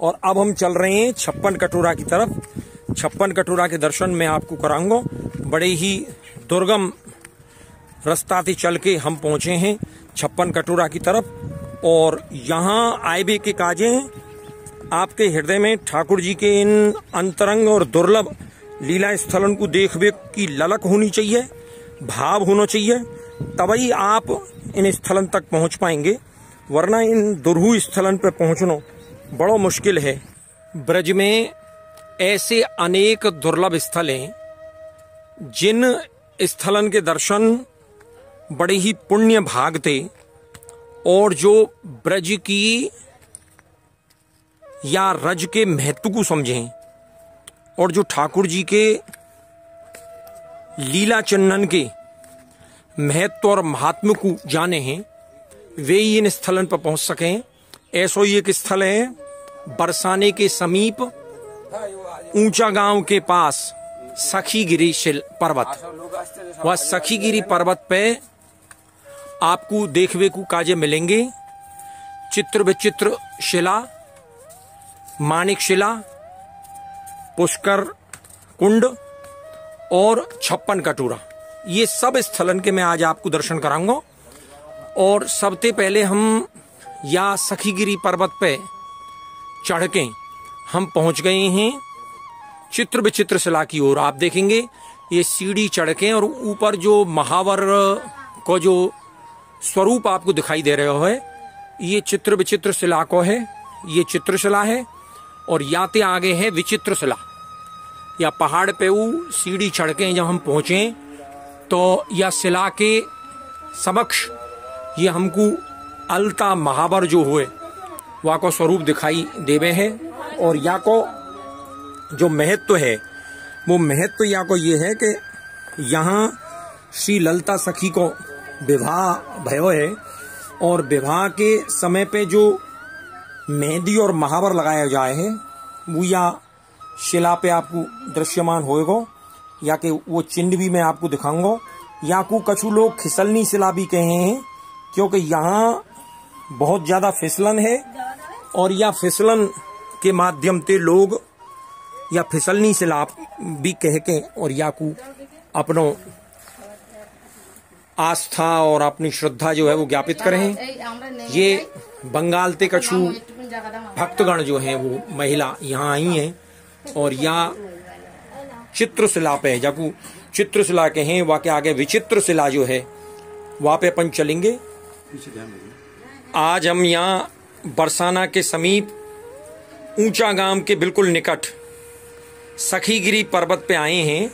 और अब हम चल रहे हैं 56 कटोरा की तरफ। 56 कटोरा के दर्शन मैं आपको कराऊंगा। बड़े ही दुर्गम रास्ता से चल के हम पहुंचे हैं 56 कटोरा की तरफ। और यहाँ आए के काजे हैं आपके हृदय में ठाकुर जी के इन अंतरंग और दुर्लभ लीला स्थलन को देखने की ललक होनी चाहिए, भाव होना चाहिए, तभी आप इन स्थलन तक पहुंच पाएंगे, वरना इन दुर्हु स्थलन पर पहुंचना बड़ा मुश्किल है। ब्रज में ऐसे अनेक दुर्लभ स्थल हैं जिन स्थलन के दर्शन बड़े ही पुण्य भाग थे, और जो ब्रज की या रज के महत्व को समझें और जो ठाकुर जी के लीला चंदन के महत्व और महात्म को जाने हैं, वे ही इन स्थलन पर पहुंच सकें। ऐसा ही एक स्थल है बरसाने के समीप ऊंचा गांव के पास सखीगिरी पर्वत। वह सखीगिरी पर्वत पे आपको देखने को काजे मिलेंगे चित्र विचित्र शिला, माणिक शिला, पुष्कर कुंड और 56 कटोरा। ये सब स्थलन के मैं आज आपको दर्शन कराऊंगा। और सबसे पहले हम या सखीगिरी पर्वत पे चढ़ के हम पहुंच गए हैं चित्र विचित्र शिला की ओर। आप देखेंगे ये सीढ़ी चढ़ के और ऊपर जो महावर को जो स्वरूप आपको दिखाई दे रहा है, ये चित्र विचित्र शिला को है। ये चित्रशिला है और याते आगे है विचित्र शिला। या पहाड़ पे वो सीढ़ी चढ़ के जब हम पहुंचे तो या शिला के समक्ष ये हमको अलता महावर जो हुए वह को स्वरूप दिखाई देवे है। और या को जो महत्व है वो महत्व या को ये है कि यहाँ श्री ललिता सखी को विवाह भयो है, और विवाह के समय पे जो मेहंदी और महावर लगाया जाए है वो या शिला पे आपको दृश्यमान होएगा, या कि वो चिन्ह भी मैं आपको दिखाऊंगा। या को कछु लोग खिसलनी शिला भी कहे हैं, क्योंकि यहाँ बहुत ज्यादा फिसलन है, और या फिसलन के माध्यम से लोग या फिसलनी शिला भी कह के और या को अपनो आस्था और अपनी श्रद्धा जो है वो ज्ञापित करें। ये बंगाल ते कछु भक्तगण जो हैं वो महिला यहाँ आई हैं, और यहाँ चित्रशिला पे जाकू चित्रशिला के हैं, वहाँ के आगे विचित्र शिला जो है वहाँ पे अपन चलेंगे। आज हम यहाँ बरसाना के समीप ऊंचा गांव के बिल्कुल निकट सखीगिरी पर्वत पे आए हैं।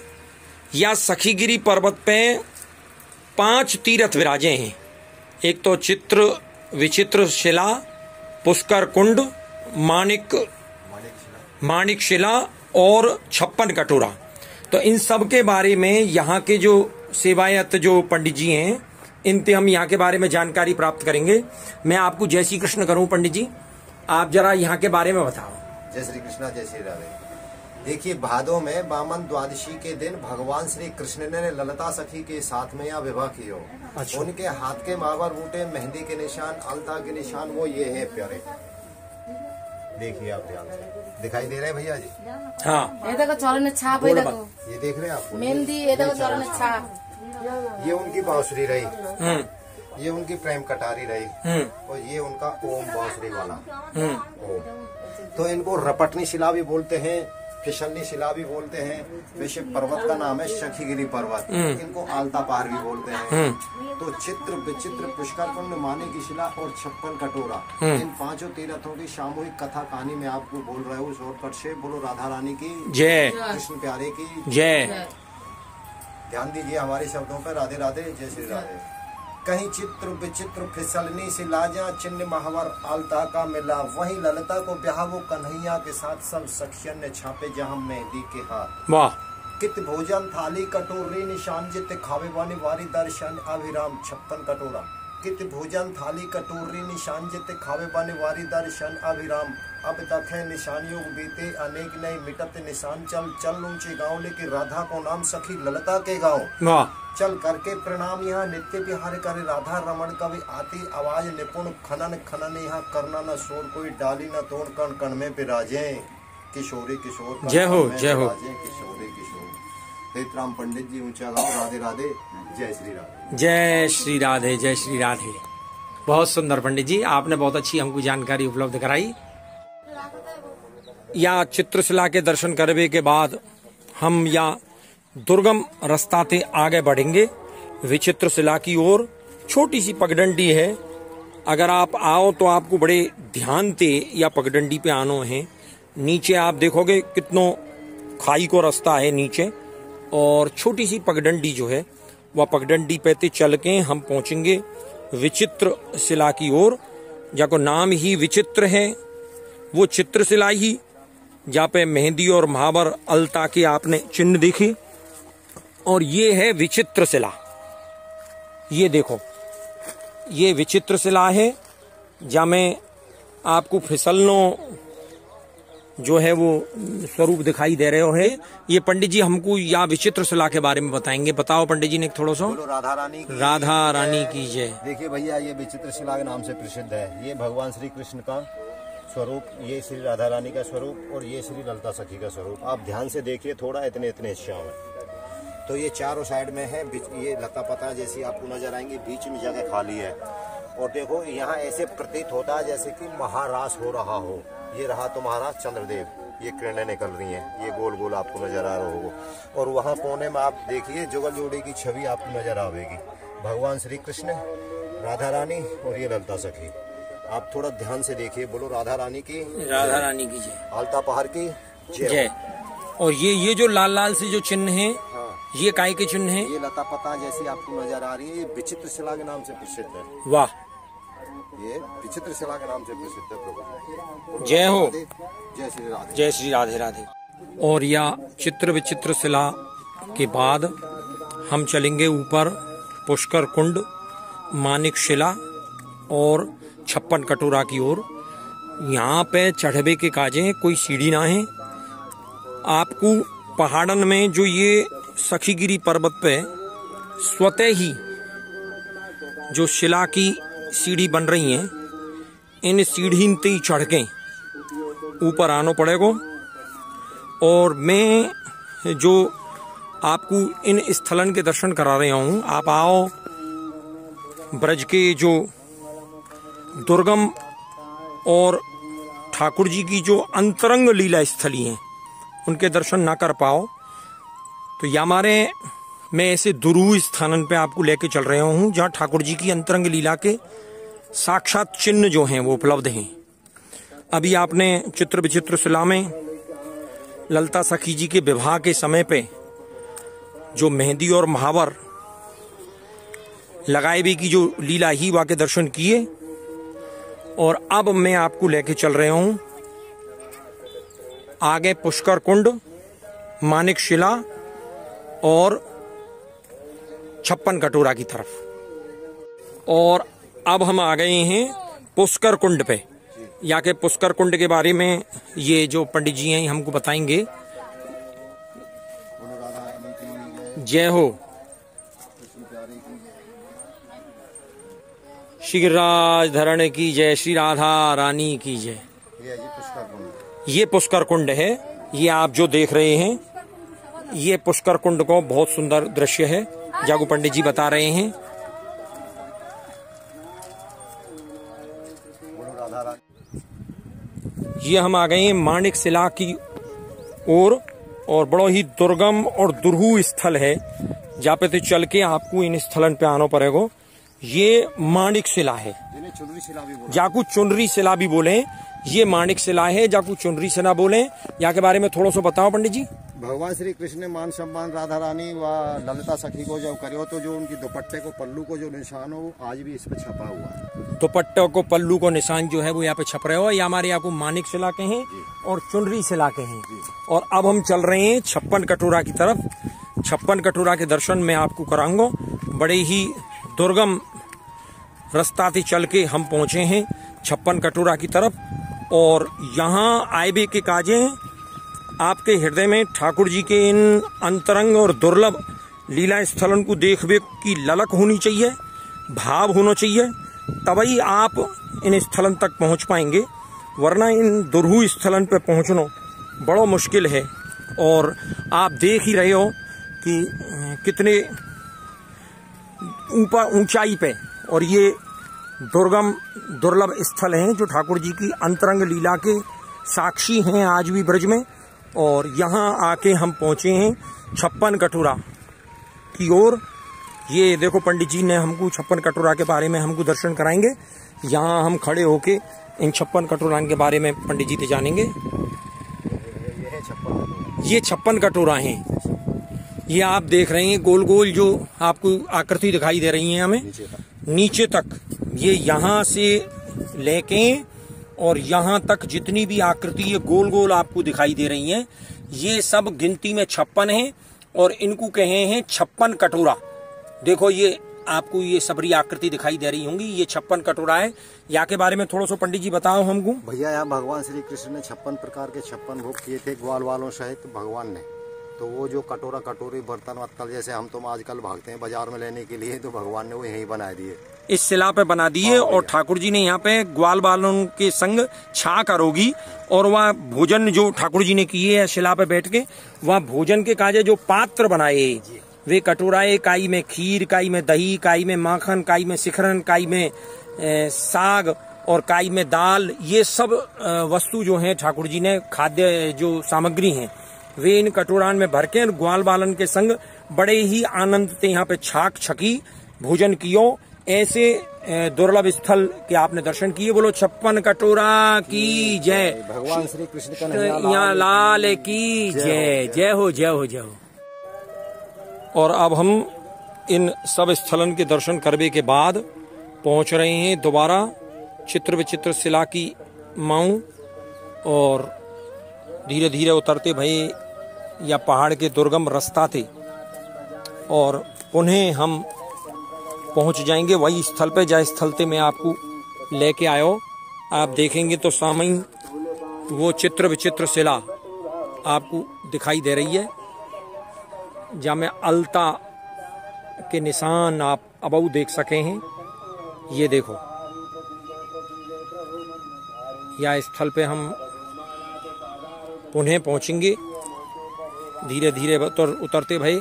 या सखीगिरी पर्वत पे 5 तीर्थ विराजे हैं। एक तो चित्र विचित्र शिला, पुष्कर कुंड, माणिक शिला और 56 कटोरा। तो इन सब के बारे में यहाँ के जो सेवायत जो पंडित जी हैं इनसे हम यहाँ के बारे में जानकारी प्राप्त करेंगे। मैं आपको जय श्री कृष्ण करूँ पंडित जी, आप जरा यहाँ के बारे में बताओ। जय श्री कृष्णा, जय श्री राधे। देखिए, भादों में बामन द्वादशी के दिन भगवान श्री कृष्ण ने ललिता सखी के साथ में यह विवाह किया। अच्छा। उनके हाथ के महावर बूटे, मेहंदी के निशान, अलता के निशान वो ये है प्यारे। देखिए आप ध्यान से, दिखाई दे रहे हैं भैया जी? हाँ, ये देख रहे हैं आप मेहंदी, ये उनकी बांसुरी रही, ये उनकी प्रेम कटारी रही, और ये उनका ओम बांसुरी वाला ओम। तो इनको रपटनी शिला भी बोलते हैं, फिसलनी शिला भी बोलते हैं। वैसे पर्वत का नाम है सखीगिरी पर्वत, इनको आलता पहाड़ भी बोलते हैं। तो चित्र विचित्र पुष्कर कुंड, माने की शिला और 56 कटोरा, इन 5 तीर्थों की सामूहिक कथा कहानी में आपको बोल रहे हो। शॉर्टकट से बोलो राधा रानी की जय, कृष्ण प्यारे की जय। ध्यान दीजिए हमारे शब्दों पर। राधे राधे, जय श्री राधे। कहीं चित्र विचित्र फिसलनी से लाजा, चिन्ह महावर आलता का मिला, वही ललिता को ब्याह वो कन्हैया के साथ, सब सखियन ने छापे जहाँ मेहंदी के हाथ। वाह। कित भोजन थाली कटोरी, निशान जित खावे वाली वारी दर्शन अभिराम 56 कटोरा। कित भोजन थाली कटोरी निशान जित खावे बने वारी दर्शन अभिराम। अब तक है निशानियों बीते अनेक नए मिटत निशान। चल चल ऊंचे गाँव लेके राधा को नाम सखी ललता के गाँव। चल करके प्रणाम यहाँ नित्य विहार करे राधा रमण कवि आती आवाज निपुण खनन खनन यहाँ करना न शोर कोई डाली न तोड़ कण कण में विराजे किशोरी किशोर। जय हो जय हो। किशोरी किशोर। राम पंडित जी ऊंचा गाँव। राधे राधे। जय श्री राधे। जय श्री राधे जय श्री राधे। बहुत सुंदर पंडित जी, आपने बहुत अच्छी हमको जानकारी उपलब्ध कराई। या चित्रशिला के दर्शन करने के बाद हम या दुर्गम रास्ताते आगे बढ़ेंगे विचित्र शिला की ओर। छोटी सी पगडंडी है, अगर आप आओ तो आपको बड़े ध्यान से या पगडंडी पे आनो है। नीचे आप देखोगे कितनो खाई को रास्ता है नीचे, और छोटी सी पगडंडी जो है वह पगडंडी पे चल के हम पहुंचेंगे विचित्र शिला की ओर, जाको नाम ही विचित्र है। वो चित्रशिला ही जहाँ पे मेहंदी और महावर अलता के आपने चिन्ह देखे, और ये है विचित्र शिला। ये देखो, ये विचित्र शिला है जहाँ में आपको फिसलनो जो है वो स्वरूप दिखाई दे रहे हो है। ये पंडित जी हमको या विचित्र शिला के बारे में बताएंगे। बताओ पंडित जी ने थोड़ा सा। राधा रानी की जय। देखिए भैया, ये विचित्र शिला के नाम से प्रसिद्ध है। ये भगवान श्री कृष्ण का स्वरूप, ये श्री राधा रानी का स्वरूप, और ये श्री ललता सखी का स्वरूप। आप ध्यान से देखिए, थोड़ा इतने इतने श्याम है। तो ये चारों साइड में है। ये लता पता जैसी आपको नजर आएंगे, बीच में जगह खाली है। और देखो यहाँ ऐसे प्रतीत होता है जैसे कि महारास हो रहा हो। ये रहा तो महाराज चंद्रदेव, ये किरणें निकल रही हैं, ये गोल गोल आपको नजर आ रहा होगा। और वहाँ कोने में आप देखिए जुगल जोड़ी की छवि आपको नजर आवेगी। भगवान श्री कृष्ण, राधा रानी और ये ललता सखी। आप थोड़ा ध्यान से देखिए, बोलो राधा रानी की जय। आलता पहाड़ की जय। और ये जो लाल लाल से जो चिन्ह है, ये काय के चिन्ह है? ये लता पता जैसी आपको नजर आ रही है, ये विचित्र शिला के नाम से प्रसिद्ध है। वाह, ये विचित्र शिला के नाम से प्रसिद्ध है प्रभु। जय हो। जय श्री राधे। जय श्री राधे राधे। और या चित्र विचित्र शिला के बाद हम चलेंगे ऊपर पुष्कर कुंड, मानिक शिला और 56 कटोरा की ओर। यहाँ पे चढ़बे के काजे कोई सीढ़ी ना है। आपको पहाड़न में जो ये सखीगिरी पर्वत पे स्वतः ही जो शिला की सीढ़ी बन रही हैं, इन सीढ़ी ते चढ़ के ऊपर आना पड़ेगा। और मैं जो आपको इन स्थलन के दर्शन करा रहा हूँ, आप आओ ब्रज के जो दुर्गम और ठाकुर जी की जो अंतरंग लीला स्थली हैं उनके दर्शन ना कर पाओ तो या हमारे मैं ऐसे दुरूह स्थानन पे आपको लेके चल रहा हूँ जहाँ ठाकुर जी की अंतरंग लीला के साक्षात चिन्ह जो हैं वो उपलब्ध हैं। अभी आपने चित्र विचित्र शिला में ललता सखी जी के विवाह के समय पे जो मेहंदी और महावर लगाए भी की जो लीला ही वहाँ के दर्शन किए। और अब मैं आपको लेके चल रहा हूँ आगे पुष्कर कुंड, मानिक शिला और 56 कटोरा की तरफ। और अब हम आ गए हैं पुष्कर कुंड पे। या के पुष्कर कुंड के बारे में ये जो पंडित जी हैं हमको बताएंगे। जय हो। श्री राज धरण की जय, श्री राधा रानी की जय। ये पुष्कर कुंड है, ये आप जो देख रहे हैं ये पुष्कर कुंड को बहुत सुंदर दृश्य है, जागू पंडित जी बता रहे हैं। ये हम आ गए हैं मानिक शिला की ओर, और बड़ा ही दुर्गम और दुरूह स्थल है जहाँ पे तो चल के आपको इन स्थलन पे आना पड़ेगा। ये मानिक शिला है, जाकू चुनरी शिला भी बोले। ये मानिक शिला है, जाकू चुनरी शिला बोले। यहाँ के बारे में थोड़ा सा बताओ पंडित जी। भगवान श्री कृष्ण ने मान सम्मान राधा रानी व ललिता सखी को जब करो तो जो उनकी दुपट्टे को पल्लू को जो निशान हो आज भी इस पे छपा हुआ है। दुपट्टे को पल्लू को निशान जो है वो यहाँ पे छप रहे हो। ये हमारे यहाँ को मानिक शिला के हैं और चुनरी शिला के हैं। और अब हम चल रहे हैं 56 कटोरा की तरफ। 56 कटोरा के दर्शन मैं आपको कराऊंगा। बड़े ही दुर्गम रास्ता से चल के हम पहुंचे हैं छप्पन कटोरा की तरफ। और यहाँ आए के काजे आपके हृदय में ठाकुर जी के इन अंतरंग और दुर्लभ लीला स्थलन को देखने की ललक होनी चाहिए, भाव होना चाहिए, तभी आप इन स्थलन तक पहुंच पाएंगे, वरना इन दुर्हु स्थलन पर पहुंचना बड़ा मुश्किल है। और आप देख ही रहे हो कि कितने ऊपर ऊंचाई पे और ये दुर्गम दुर्लभ स्थल हैं जो ठाकुर जी की अंतरंग लीला के साक्षी हैं आज भी ब्रज में। और यहाँ आके हम पहुंचे हैं छप्पन कटोरा की ओर। ये देखो पंडित जी ने हमको छप्पन कटोरा के बारे में हमको दर्शन कराएंगे। यहाँ हम खड़े होके इन छप्पन कटोरा के बारे में पंडित जी से जानेंगे। ये छप्पन कटोरा हैं, ये आप देख रहे हैं गोल गोल जो आपको आकृति दिखाई दे रही है हमें नीचे तक। ये यहाँ से लेके और यहाँ तक जितनी भी आकृति ये गोल गोल आपको दिखाई दे रही हैं, ये सब गिनती में 56 हैं और इनको कहे हैं छप्पन कटोरा। देखो ये आपको ये सबरी आकृति दिखाई दे रही होंगी, ये 56 कटोरा है। यहाँ के बारे में थोड़ा सा पंडित जी बताओ हमको। भैया यहाँ भगवान श्री कृष्ण ने 56 प्रकार के 56 भोग किए थे ग्वाल वालों सहित भगवान ने। तो वो जो कटोरा कटोरी बर्तन वत्तल जैसे हम तुम आजकल भागते हैं बाजार में लेने के लिए, तो भगवान ने वो यहीं बना दिए, इस शिला पे बना दिए। और ठाकुर जी ने यहाँ पे ग्वाल बालों के संग छा करोगी और वह भोजन जो ठाकुर जी ने किए है शिला पे बैठ के, वह भोजन के काजे जो पात्र बनाए वे कटोराए, काई में खीर, काई में दही, काई में माखन, काई में शिखरन, काई में साग और काई में दाल, ये सब वस्तु जो है ठाकुर जी ने खाद्य जो सामग्री हैं वे इन कटोरान में भर के ग्वाल बालन के संग बड़े ही आनंद से यहाँ पे छाक छकी भोजन कियो। ऐसे दुर्लभ स्थल के आपने दर्शन किए। बोलो 56 कटोरा की जय, भगवान श्री कृष्ण का यहाँ लाल की जय। जय हो जय हो जय हो। और अब हम इन सब स्थलन के दर्शन करने के बाद पहुंच रहे हैं दोबारा चित्र विचित्र शिला की माऊ। और धीरे धीरे उतरते भये या पहाड़ के दुर्गम रास्ता थे और पुनः हम पहुंच जाएंगे वही स्थल पे जहाँ स्थल पे मैं आपको लेके आयो। आप देखेंगे तो सामने वो चित्र विचित्र शिला आपको दिखाई दे रही है, जहाँ में अलता के निशान आप अबऊ देख सके हैं। ये देखो या स्थल पे हम पुनः पहुंचेंगे धीरे धीरे उतरते भये।